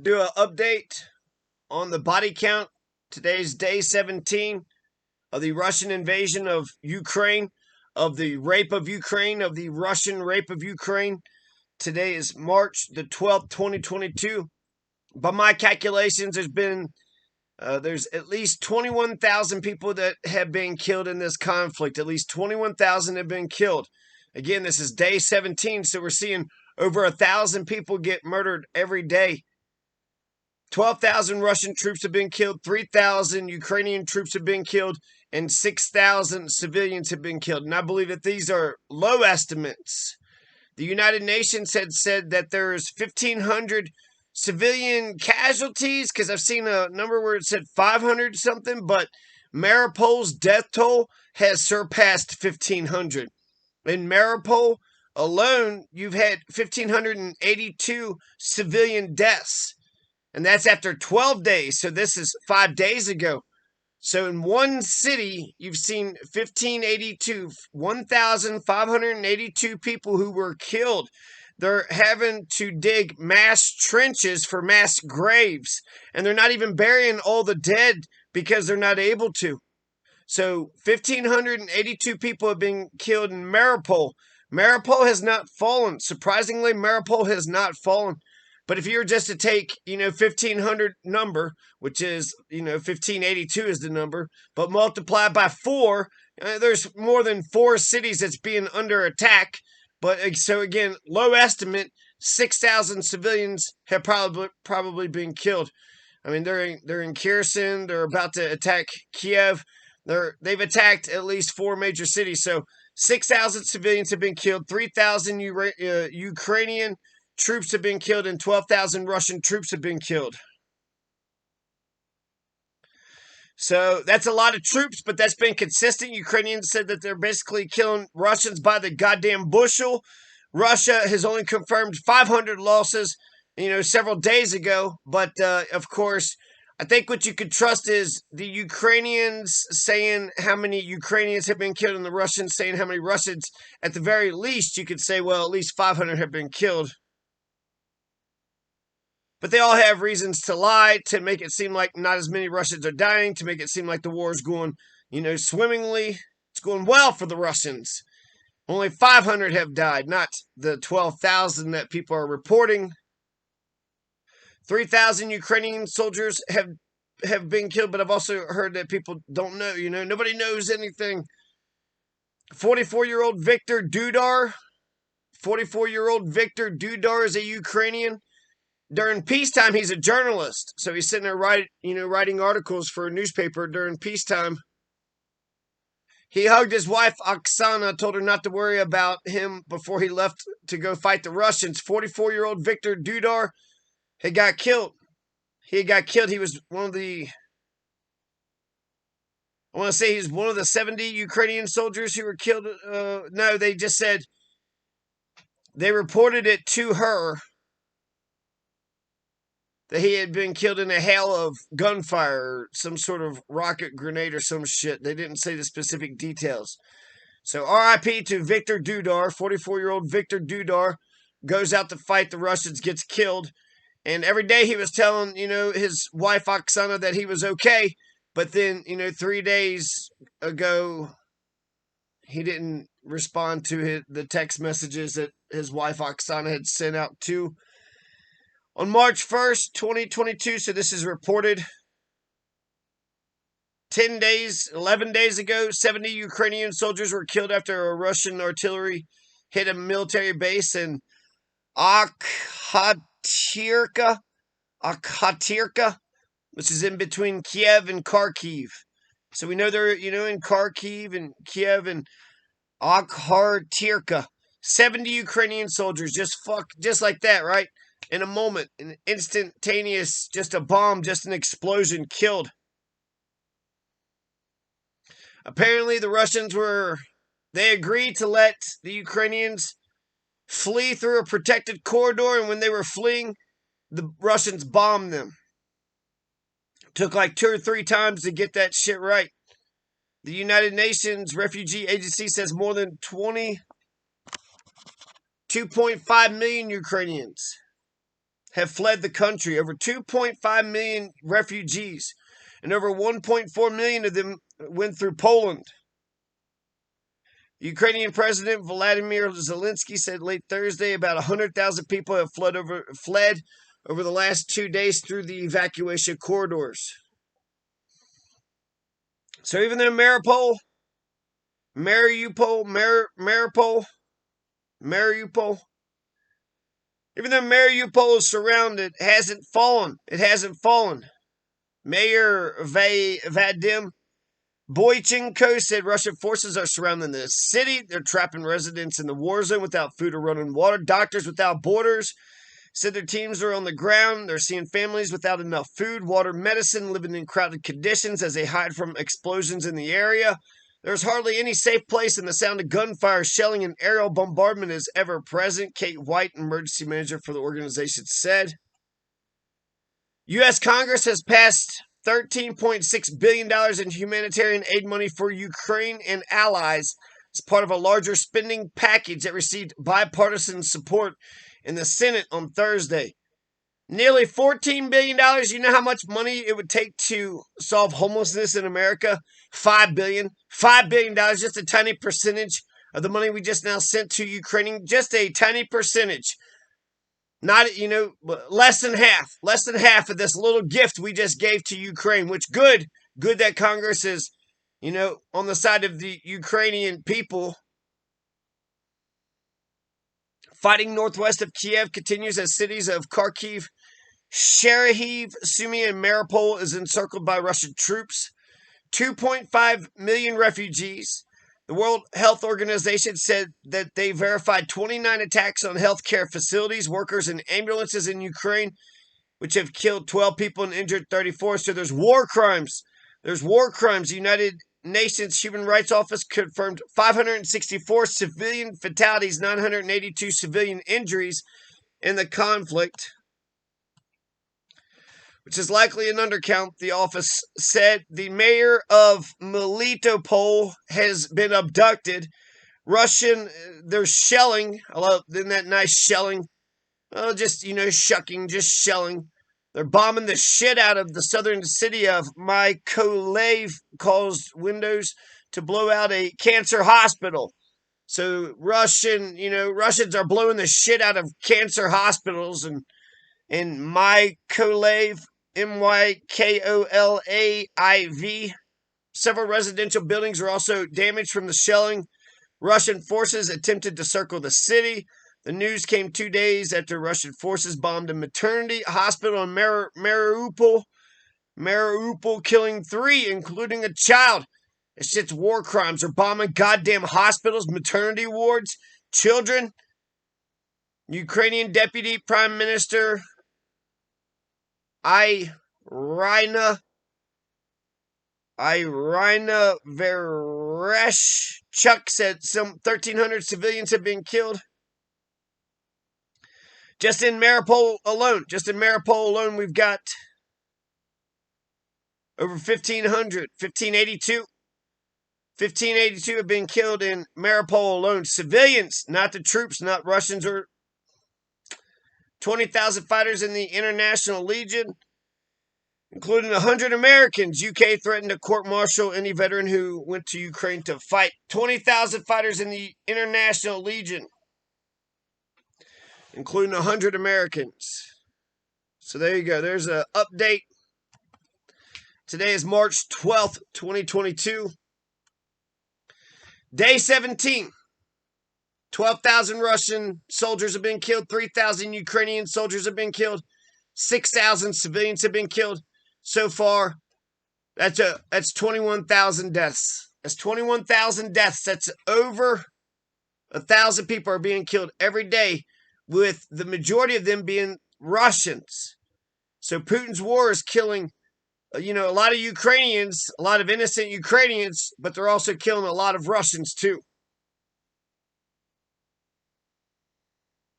do an update on the body count. Today's day 17 of the Russian invasion of Ukraine, of the rape of Ukraine, of the Russian rape of Ukraine. Today is March the 12th, 2022. By my calculations, there's at least 21,000 people that have been killed in this conflict. At least 21,000 have been killed. Again, this is day 17, so we're seeing over 1,000 people get murdered every day. 12,000 Russian troops have been killed, 3,000 Ukrainian troops have been killed, and 6,000 civilians have been killed. And I believe that these are low estimates. The United Nations had said that there's 1,500 civilian casualties, because I've seen a number where it said 500 something, but Mariupol's death toll has surpassed 1,500. In Mariupol alone, you've had 1,582 civilian deaths. And that's after 12 days. So this is 5 days ago. So in one city, you've seen 1,582 people who were killed. They're having to dig mass trenches for mass graves. And they're not even burying all the dead because they're not able to. So 1,582 people have been killed in Mariupol. Mariupol has not fallen. Surprisingly, Mariupol has not fallen. But if you were just to take, 1,500 number, which is, 1,582 is the number, but multiply by 4, there's more than 4 cities that's being under attack. But so again, low estimate, 6,000 civilians have probably been killed. I mean, they're in Kherson. They're about to attack Kiev. They've attacked at least 4 major cities. So 6,000 civilians have been killed. 3,000 Ukrainian troops have been killed, and 12,000 Russian troops have been killed. So that's a lot of troops, but that's been consistent. Ukrainians said that they're basically killing Russians by the goddamn bushel. Russia has only confirmed 500 losses, several days ago. But, of course, I think what you could trust is the Ukrainians saying how many Ukrainians have been killed and the Russians saying how many Russians. At the very least, you could say, well, at least 500 have been killed. But they all have reasons to lie, to make it seem like not as many Russians are dying, to make it seem like the war is going, swimmingly. It's going well for the Russians. Only 500 have died, not the 12,000 that people are reporting. 3,000 Ukrainian soldiers have been killed, but I've also heard that people don't know, nobody knows anything. 44-year-old Viktor Dudar. 44-year-old Viktor Dudar is a Ukrainian. During peacetime, he's a journalist. So he's sitting there writing articles for a newspaper during peacetime. He hugged his wife, Oksana, told her not to worry about him before he left to go fight the Russians. 44-year-old Viktor Dudar had got killed. He was one of the, I want to say he's one of the 70 Ukrainian soldiers who were killed. No, they just said, they reported it to her that he had been killed in a hail of gunfire or some sort of rocket grenade or some shit. They didn't say the specific details. So RIP to Viktor Dudar. 44-year-old Viktor Dudar goes out to fight the Russians, gets killed. And every day he was telling, his wife Oksana that he was okay. But then, 3 days ago, he didn't respond to the text messages that his wife Oksana had sent out too. On March 1st, 2022, so this is reported 11 days ago, 70 Ukrainian soldiers were killed after a Russian artillery hit a military base in Akhatirka, which is in between Kiev and Kharkiv. So we know they're, in Kharkiv and Kiev and Akhatirka. 70 Ukrainian soldiers, just like that, right? In a moment, an instantaneous, just a bomb, just an explosion, killed. Apparently, the Russians they agreed to let the Ukrainians flee through a protected corridor, and when they were fleeing, the Russians bombed them. It took like 2 or 3 times to get that shit right. The United Nations Refugee Agency says more than 2.5 million Ukrainians have fled the country, over 2.5 million refugees, and over 1.4 million of them went through Poland. Ukrainian President Vladimir Zelensky said late Thursday about 100,000 people have fled over the last 2 days through the evacuation corridors. So even though Mariupol, even though Mariupol is surrounded, it hasn't fallen. It hasn't fallen. Mayor Vadim Boychenko said Russian forces are surrounding the city. They're trapping residents in the war zone without food or running water. Doctors Without Borders said their teams are on the ground. They're seeing families without enough food, water, medicine, living in crowded conditions as they hide from explosions in the area. There's hardly any safe place, and the sound of gunfire, shelling, and aerial bombardment is ever present, Kate White, emergency manager for the organization, said. U.S. Congress has passed $13.6 billion in humanitarian aid money for Ukraine and allies as part of a larger spending package that received bipartisan support in the Senate on Thursday. Nearly $14 billion. You know how much money it would take to solve homelessness in America? $5 billion. $5 billion, just a tiny percentage of the money we just now sent to Ukraine. Just a tiny percentage. Not, less than half of this little gift we just gave to Ukraine, which good that Congress is, on the side of the Ukrainian people. Fighting northwest of Kiev continues as cities of Kharkiv, Chernihiv, Sumy, and Mariupol is encircled by Russian troops. 2.5 million refugees. The World Health Organization said that they verified 29 attacks on healthcare facilities, workers, and ambulances in Ukraine, which have killed 12 people and injured 34. So there's war crimes. There's war crimes. The United Nations Human Rights Office confirmed 564 civilian fatalities, 982 civilian injuries in the conflict, which is likely an undercount. The office said the mayor of Mariupol has been abducted. They're shelling. I love, isn't that nice, shelling? Oh, just, shucking, just shelling. They're bombing the shit out of the southern city of Mykolaiv, caused windows to blow out a cancer hospital. So Russians are blowing the shit out of cancer hospitals, and in Mykolaiv, Mykolaiv. Several residential buildings are also damaged from the shelling. Russian forces attempted to circle the city. The news came 2 days after Russian forces bombed a maternity hospital in Mariupol, killing 3, including a child. It's shit's war crimes. They're bombing goddamn hospitals, maternity wards, children. Ukrainian Deputy Prime Minister Irina Vereshchuk said some 1,300 civilians have been killed. Just in Mariupol alone, we've got over 1,500, 1,582 have been killed in Mariupol alone. Civilians, not the troops, not Russians or 20,000 fighters in the International Legion, including 100 Americans. UK threatened to court-martial any veteran who went to Ukraine to fight. 20,000 fighters in the International Legion, including 100 Americans. So there you go. There's an update. Today is March 12th, 2022. Day 17. 12,000 Russian soldiers have been killed. 3,000 Ukrainian soldiers have been killed. 6,000 civilians have been killed so far. That's 21,000 deaths. That's 21,000 deaths. That's over 1,000 people are being killed every day, with the majority of them being Russians. So Putin's war is killing, a lot of Ukrainians, a lot of innocent Ukrainians, but they're also killing a lot of Russians too.